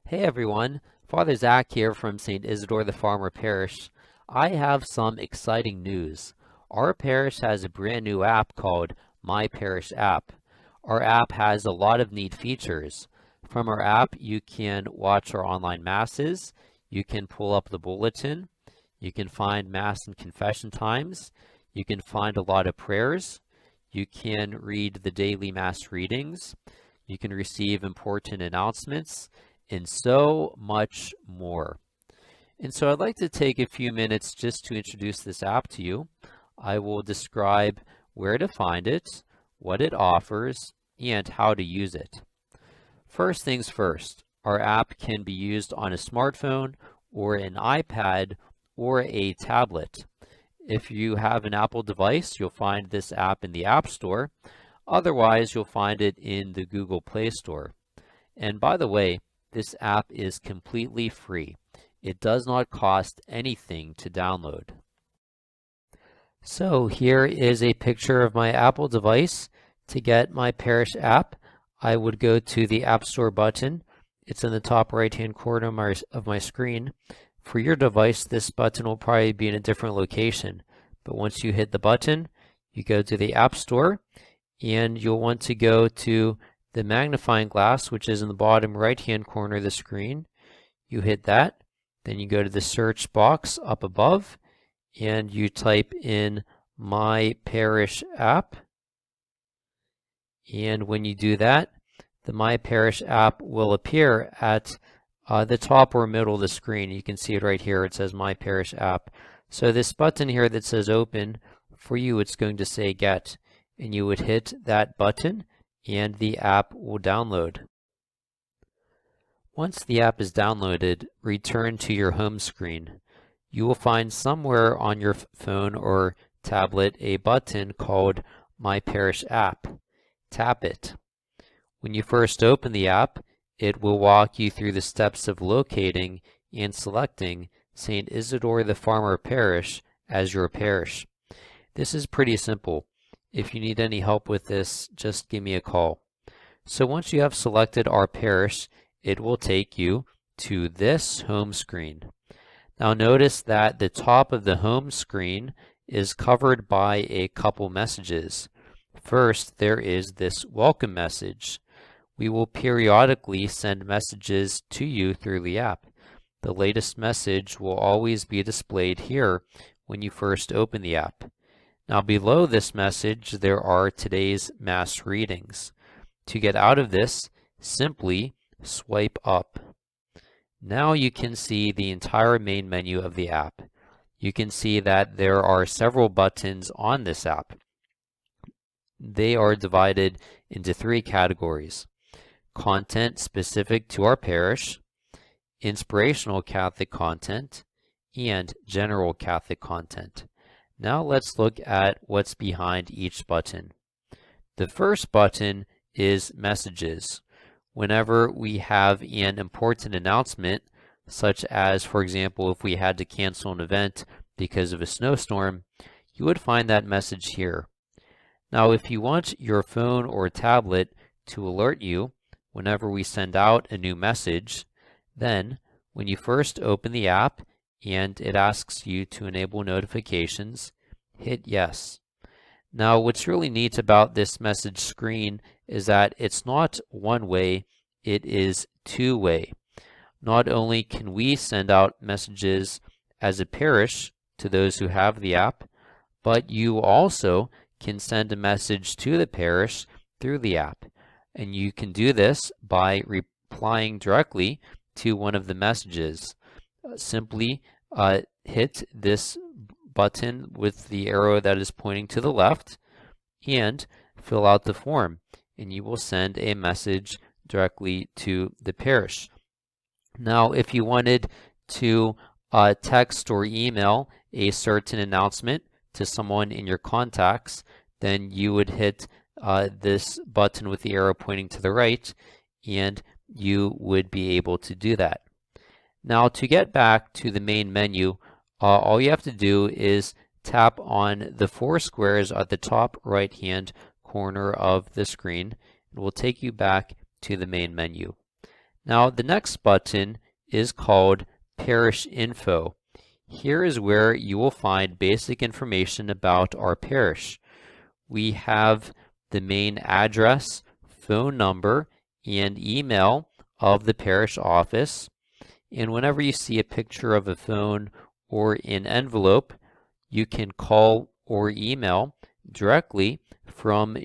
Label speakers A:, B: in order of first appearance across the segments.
A: Hey everyone, Father Zach here from St. Isidore the Farmer Parish. I have some exciting news. Our parish has a brand new app called My Parish App. Our app has a lot of neat features. From our app, you can watch our online masses, you can pull up the bulletin, you can find mass and confession times, you can find a lot of prayers, you can read the daily mass readings, you can receive important announcements, and so much more. And so I'd like to take a few minutes just to introduce this app to you. I will describe where to find it, what it offers, and how to use it. First things first, our app can be used on a smartphone or an iPad or a tablet. If you have an Apple device, you'll find this app in the App Store. Otherwise, you'll find it in the Google Play Store. And by the way, this app is completely free. It does not cost anything to download. So here is a picture of my Apple device. To get My Parish app, I would go to the App Store button. It's in the top right-hand corner of my screen. For your device, this button will probably be in a different location. But once you hit the button, you go to the App Store, and you'll want to go to the magnifying glass, which is in the bottom right-hand corner of the screen. You hit that, then you go to the search box up above, and you type in My Parish app. And when you do that, the My Parish app will appear at the top or middle of the screen. You can see it right here. It says My Parish app. So this button here that says Open, for you it's going to say Get. And you would hit that button, and the app will download. Once the app is downloaded, return to your home screen. You will find somewhere on your phone or tablet a button called My Parish app. Tap it. When you first open the app, it will walk you through the steps of locating and selecting St. Isidore the Farmer Parish as your parish. This is pretty simple. If you need any help with this, just give me a call. So once you have selected our parish, it will take you to this home screen. Now notice that the top of the home screen is covered by a couple messages. First, there is this welcome message. We will periodically send messages to you through the app. The latest message will always be displayed here when you first open the app. Now below this message, there are today's Mass readings. To get out of this, simply swipe up. Now you can see the entire main menu of the app. You can see that there are several buttons on this app. They are divided into three categories: content specific to our parish, inspirational Catholic content, and general Catholic content. Now let's look at what's behind each button. The first button is Messages. Whenever we have an important announcement, such as, for example, if we had to cancel an event because of a snowstorm, you would find that message here. Now, if you want your phone or tablet to alert you whenever we send out a new message, then when you first open the app and it asks you to enable notifications, hit Yes. Now, what's really neat about this message screen is that it's not one way, it is two-way. Not only can we send out messages as a parish to those who have the app, but you also can send a message to the parish through the app. And you can do this by replying directly to one of the messages. Simply hit this button with the arrow that is pointing to the left and fill out the form, and you will send a message directly to the parish. Now, if you wanted to text or email a certain announcement to someone in your contacts, then you would hit this button with the arrow pointing to the right, and you would be able to do that. Now, to get back to the main menu, all you have to do is tap on the four squares at the top right-hand corner of the screen. It will take you back to the main menu. Now the next button is called Parish Info. Here is where you will find basic information about our parish. We have the main address, phone number, and email of the parish office. And whenever you see a picture of a phone or an envelope, you can call or email directly from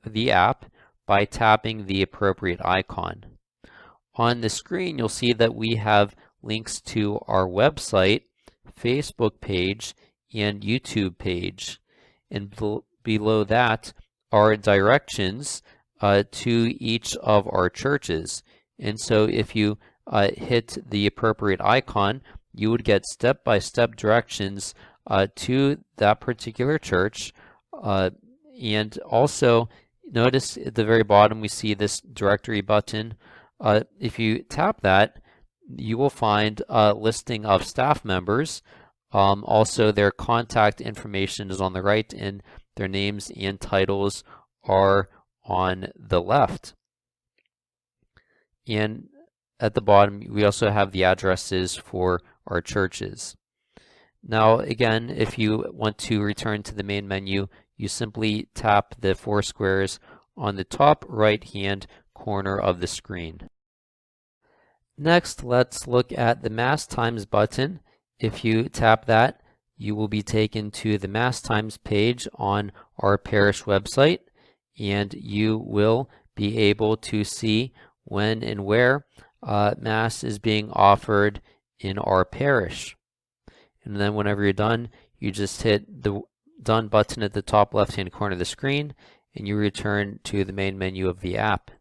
A: the app by tapping the appropriate icon. On the screen, you'll see that we have links to our website, Facebook page, and YouTube page. And below that are directions to each of our churches. And so if you hit the appropriate icon, you would get step-by-step directions to that particular church. And also notice at the very bottom we see this directory button. If you tap that, you will find a listing of staff members. Also, their contact information is on the right, and their names and titles are on the left. And at the bottom, we also have the addresses for our churches. Now, again, if you want to return to the main menu, you simply tap the 4 squares on the top right-hand corner of the screen. Next, let's look at the Mass Times button. If you tap that, you will be taken to the Mass Times page on our parish website, and you will be able to see when and where Mass is being offered in our parish. And then whenever you're done, you just hit the Done button at the top left-hand corner of the screen, and you return to the main menu of the app.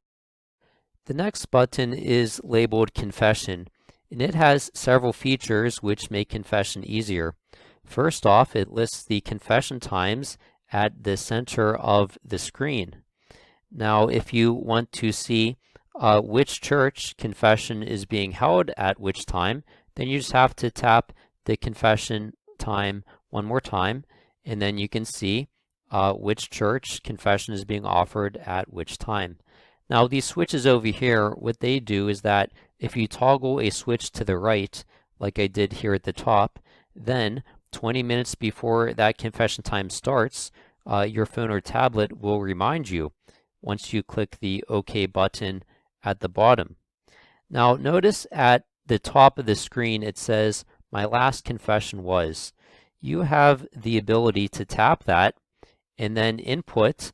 A: The next button is labeled Confession, and it has several features which make confession easier. First off, it lists the confession times at the center of the screen. Now, if you want to see which church confession is being held at which time, then you just have to tap the confession time one more time, and then you can see which church confession is being offered at which time. Now, these switches over here, what they do is that if you toggle a switch to the right, like I did here at the top, then 20 minutes before that confession time starts, your phone or tablet will remind you once you click the OK button at the bottom. Now, notice at the top of the screen it says, "My last confession was." You have the ability to tap that and then input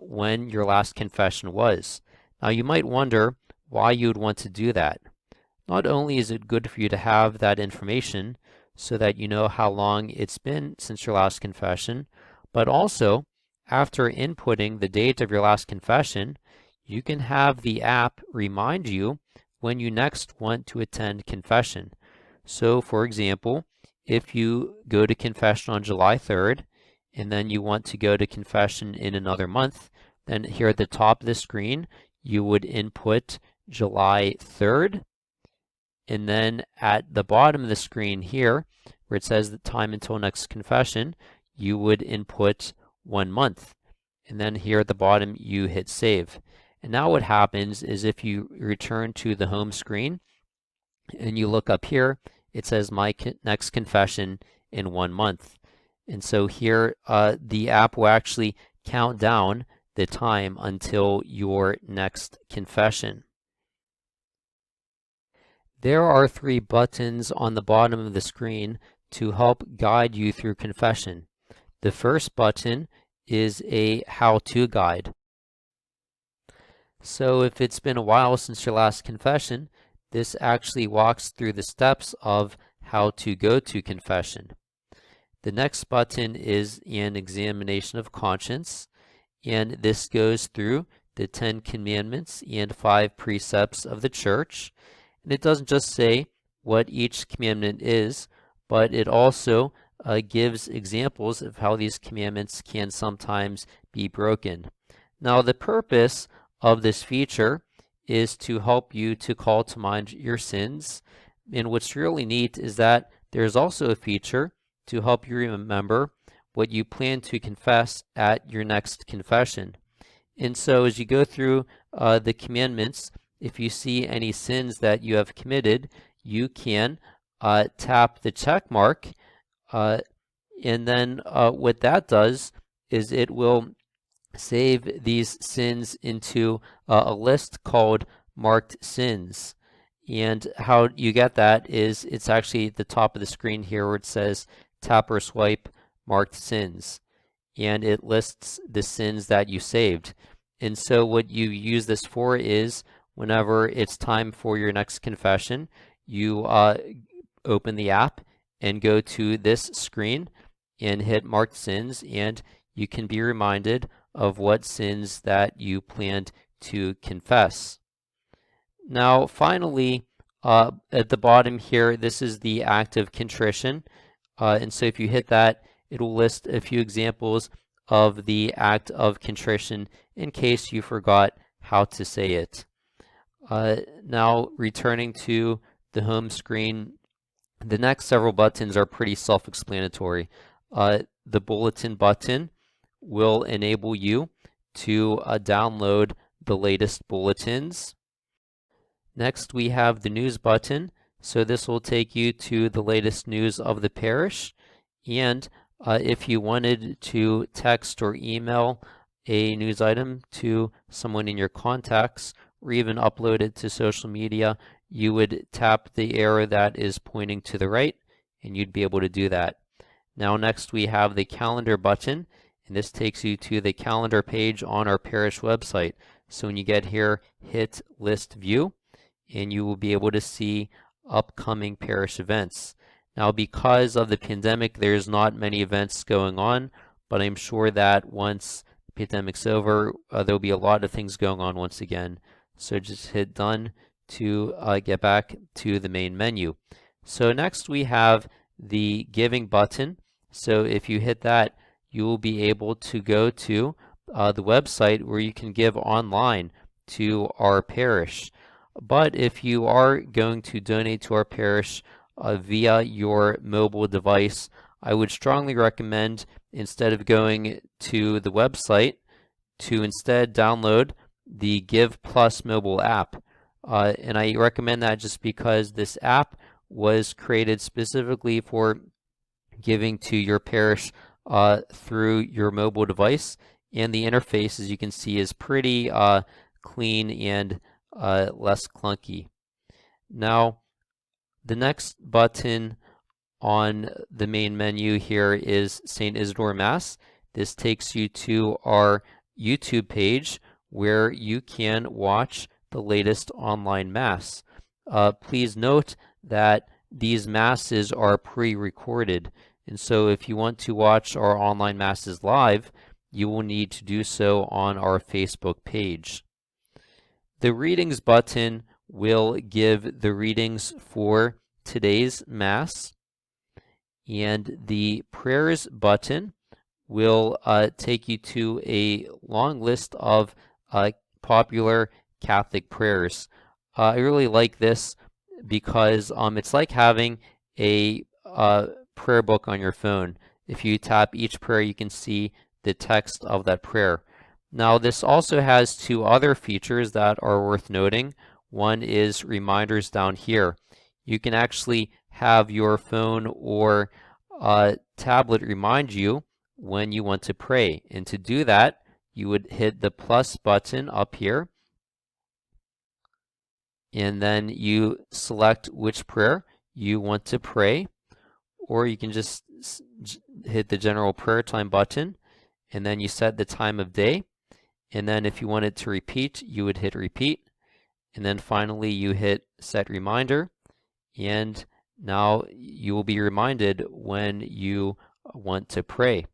A: when your last confession was. Now, you might wonder why you would want to do that. Not only is it good for you to have that information so that you know how long it's been since your last confession, but also after inputting the date of your last confession, you can have the app remind you when you next want to attend confession. So, for example, if you go to confession on July 3rd, and then you want to go to confession in another month, then here at the top of the screen, you would input July 3rd, and then at the bottom of the screen here, where it says the time until next confession, you would input 1 month. And then here at the bottom, you hit save. And now what happens is if you return to the home screen and you look up here, it says my next confession in 1 month. And so here the app will actually count down the time until your next confession. There are 3 buttons on the bottom of the screen to help guide you through confession. The first button is a how-to guide. So if it's been a while since your last confession, this actually walks through the steps of how to go to confession. The next button is an examination of conscience, and this goes through the 10 commandments and 5 precepts of the church. And it doesn't just say what each commandment is, but it also gives examples of how these commandments can sometimes be broken. Now, the purpose of this feature is to help you to call to mind your sins. And what's really neat is that there's also a feature to help you remember what you plan to confess at your next confession. And so as you go through the commandments, if you see any sins that you have committed, you can tap the check mark, and then what that does is it will save these sins into a list called marked sins. And how you get that is it's actually at the top of the screen here where it says tap or swipe marked sins, and it lists the sins that you saved. And so what you use this for is whenever it's time for your next confession, you open the app and go to this screen and hit marked sins, and you can be reminded of what sins that you planned to confess. Now finally, at the bottom here, this is the act of contrition, and so if you hit that, it will list a few examples of the act of contrition in case you forgot how to say it. Now returning to the home screen, the next several buttons are pretty self-explanatory. The bulletin button will enable you to download the latest bulletins. Next, we have the news button. So this will take you to the latest news of the parish. And if you wanted to text or email a news item to someone in your contacts, or even upload it to social media, you would tap the arrow that is pointing to the right, and you'd be able to do that. Now next we have the calendar button, and this takes you to the calendar page on our parish website. So when you get here, hit list view, and you will be able to see upcoming parish events. Now because of the pandemic, there's not many events going on, but I'm sure that once the pandemic's over, there'll be a lot of things going on once again. So just hit done to get back to the main menu. So next we have the giving button. So if you hit that, you will be able to go to the website where you can give online to our parish. But if you are going to donate to our parish via your mobile device, I would strongly recommend, instead of going to the website, to instead download the Give Plus mobile app. And I recommend that just because this app was created specifically for giving to your parish through your mobile device, and the interface, as you can see, is pretty clean and less clunky. Now the next button on the main menu here is St. Isidore Mass. This takes you to our YouTube page where you can watch the latest online Mass. Please note that these Masses are pre-recorded, and so if you want to watch our online Masses live, you will need to do so on our Facebook page. The readings button will give the readings for today's Mass, and the prayers button will take you to a long list of popular Catholic prayers. I really like this because it's like having a prayer book on your phone. If you tap each prayer, you can see the text of that prayer. Now this also has two other features that are worth noting. One is reminders down here. You can actually have your phone or tablet remind you when you want to pray. And to do that, you would hit the plus button up here, and then you select which prayer you want to pray, or you can just hit the general prayer time button, and then you set the time of day, and then if you wanted to repeat, you would hit repeat, and then finally you hit set reminder, and now you will be reminded when you want to pray.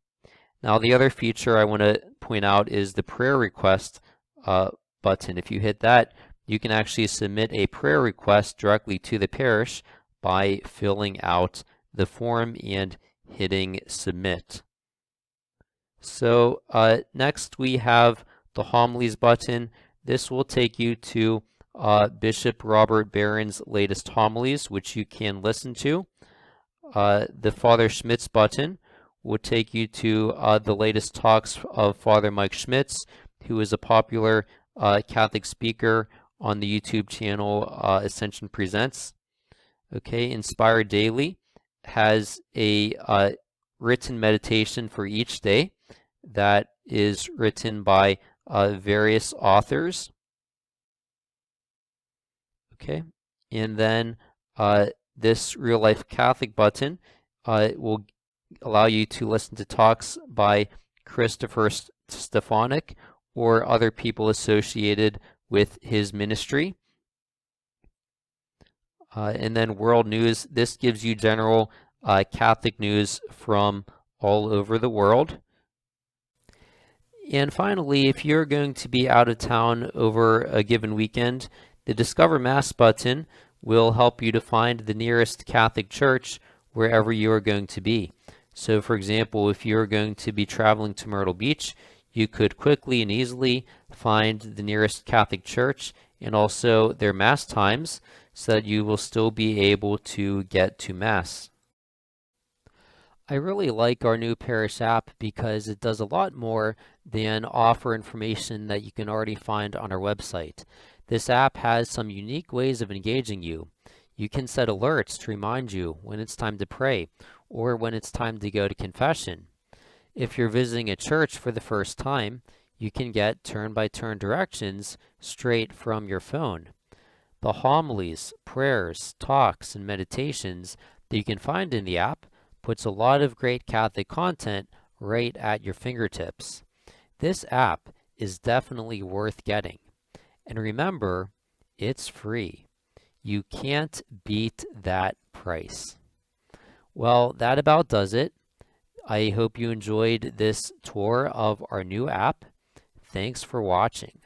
A: Now the other feature I want to point out is the prayer request button. If you hit that, you can actually submit a prayer request directly to the parish by filling out the form and hitting submit. So next we have the Homilies button. This will take you to Bishop Robert Barron's latest homilies, which you can listen to. The Father Schmitz button will take you to the latest talks of Father Mike Schmitz, who is a popular Catholic speaker on the YouTube channel Ascension Presents. Okay, Inspire Daily has a written meditation for each day that is written by various authors. Okay, and then this Real Life Catholic button will allow you to listen to talks by Christopher Stefanik or other people associated with his ministry. And then World News, this gives you general Catholic news from all over the world. And finally, if you're going to be out of town over a given weekend, the Discover Mass button will help you to find the nearest Catholic church wherever you are going to be. So for example, if you're going to be traveling to Myrtle Beach, you could quickly and easily find the nearest Catholic church and also their Mass times so that you will still be able to get to Mass. I really like our new Parish app because it does a lot more than offer information that you can already find on our website. This app has some unique ways of engaging you. You can set alerts to remind you when it's time to pray or when it's time to go to confession. If you're visiting a church for the first time, you can get turn-by-turn directions straight from your phone. The homilies, prayers, talks, and meditations that you can find in the app puts a lot of great Catholic content right at your fingertips. This app is definitely worth getting. And remember, it's free. You can't beat that price. Well, that about does it. I hope you enjoyed this tour of our new app. Thanks for watching.